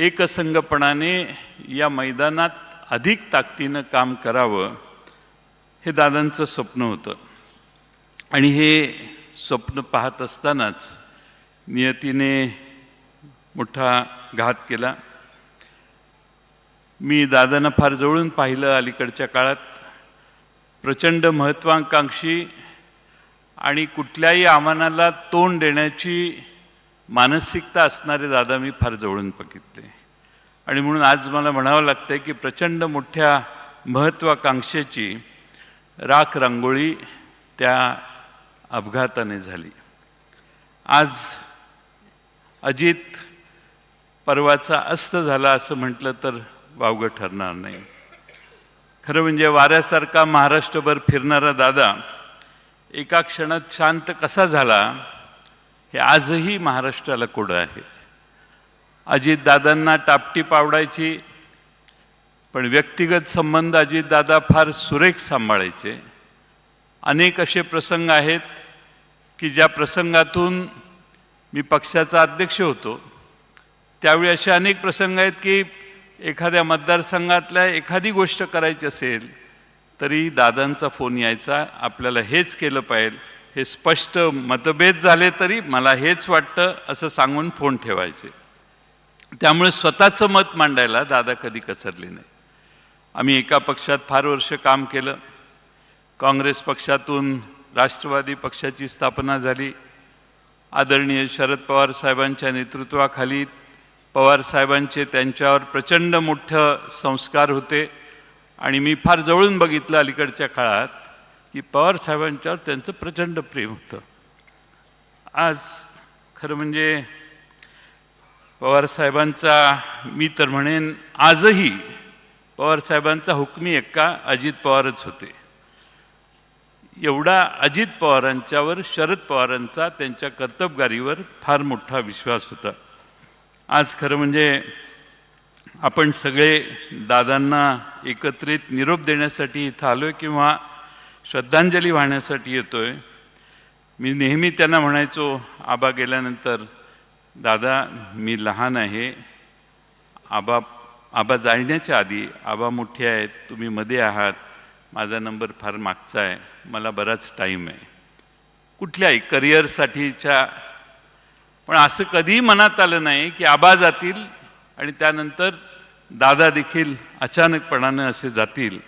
एकसंघपणाने या मैदानात अधिक ताकदीनं काम करावं हे दादांचं स्वप्न होतं. आणि हे स्वप्न पाहत असतानाच नियतीने मोठा घात केला. मी दादांना फार जवळून पाहिलं अलीकडच्या काळात. प्रचंड महत्त्वाकांक्षी आणि कुठल्याही आव्हानाला तोंड देण्याची मानसिकता असणारे दादा मी फार जवळून बघितले. आणि म्हणून आज मला म्हणावं लागतं की प्रचंड मोठ्या महत्त्वाकांक्षेची राख रांगोळी त्या अपघाताने झाली. आज अजित पर्वाचा अस्त झाला असं म्हटलं तर वावगं ठरणार नाही. खरं म्हणजे वाऱ्यासारखा महाराष्ट्रभर फिरणारा दादा एका क्षणात शांत कसा झाला हे आजही महाराष्ट्राला कोडं आहे. अजितदादांना टापटीप आवडायची, पण व्यक्तिगत संबंध अजितदादा फार सुरेख सांभाळायचे. अनेक असे प्रसंग आहेत की ज्या प्रसंगातून मी पक्षाचा अध्यक्ष होतो त्यावेळी असे अनेक प्रसंग आहेत की एखाद्या मतदारसंघातल्या एखादी गोष्ट करायची असेल तरी दादांचा फोन यायचा, आपल्याला हेच केलं पाहिजे, हे स्पष्ट मतभेद झाले तरी मला हेच वाटतं असं सांगून फोन ठेवायचे. त्यामुळे स्वतःचं मत मांडायला दादा कधी कचरले नाही. आम्ही एका पक्षात फार वर्ष काम केलं. काँग्रेस पक्षातून राष्ट्रवादी पक्षाची स्थापना झाली. आदरणीय शरद पवार साहेबांच्या नेतृत्वाखाली पवार साहेबांचे त्यांच्यावर प्रचंड मोठं संस्कार होते. आणि मी फार जवळून बघितलं अलीकडच्या काळात की पवार साहेबांच्यावर त्यांचं प्रचंड प्रेम होतं. आज खरं म्हणजे पवार साहेबांचा, मी तर म्हणेन आजही पवार साहेबांचा हुकमी एक्का अजित पवारच होते. एवढा अजित पवारांच्यावर शरद पवारांचा त्यांच्या कर्तबगारीवर फार मोठा विश्वास होता. आज खरं म्हणजे आपण सगळे दादांना एकत्रित निरोप देण्यासाठी इथं आलो आहे किंवा श्रद्धांजली वाहण्यासाठी येतो आहे. मी नेहमी त्यांना म्हणायचो आबा गेल्यानंतर, दादा मी लहान आहे, आबा जाण्याच्या आधी आबा मोठे आहेत, तुम्ही मध्ये आहात, माझा नंबर फार मागचा आहे, मला बराच टाईम आहे कुठल्याही करिअरसाठीच्या. पण असं कधीही मनात आलं नाही की आबा जातील आणि त्यानंतर दादा देखील अचानकपणानं असे जातील.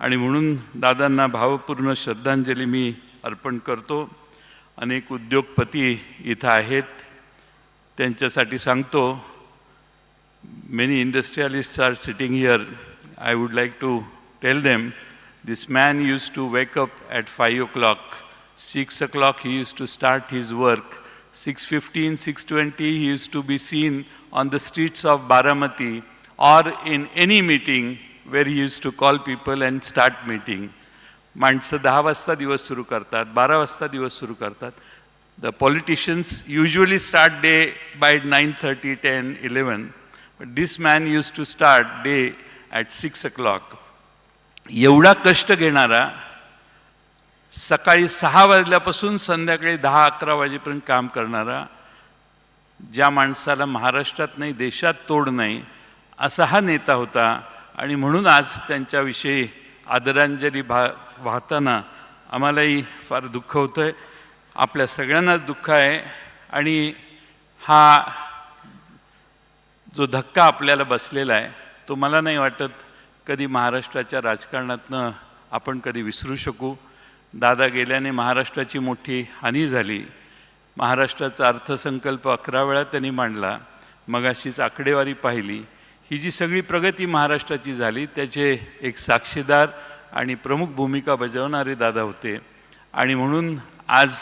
आणि म्हणून दादांना भावपूर्ण श्रद्धांजली मी अर्पण करतो. अनेक उद्योगपती इथं आहेत, त्यांच्यासाठी सांगतो. Many industrialists are sitting here. I would like to tell them, this man used to wake up at 5 o'clock. 6 o'clock he used to start his work. 6:15, 6:20 he used to be seen on the streets of Baramati or in any meeting where he used to call people and start meeting. माणसं 10 वाजता दिवस सुरू करतात, 12 वाजता दिवस सुरू करतात. The politicians usually start day by 9:30, 10, 11. But this man used to start day at 6 o'clock. एवढा कष्ट घेणारा, सकाळी 6 वाजल्यापासून संध्याकाळी 10-11 वाजेपर्यंत काम करणारा, ज्या माणसाला महाराष्ट्रात नाही देशात तोड नाही असा हा नेता होता. आणि म्हणून आज त्यांच्याविषयी आदरांजली वाहताना आम्हालाही फार दुःख होतं आहे. आपल्या सगळ्यांनाच दुःख आहे. आणि हा जो धक्का आपल्याला बसलेला आहे तो मला नाही वाटत कधी महाराष्ट्राच्या राजकारणातनं आपण कधी विसरू शकू. दादा गेल्याने महाराष्ट्राची मोठी हानी झाली. महाराष्ट्राचा अर्थसंकल्प 11 वेळा त्यांनी मांडला. मगाशीच आकडेवारी पाहिली. ही जी सगळी प्रगती महाराष्ट्राची झाली त्याचे एक साक्षीदार आणि प्रमुख भूमिका बजावणारे दादा होते. आणि म्हणून आज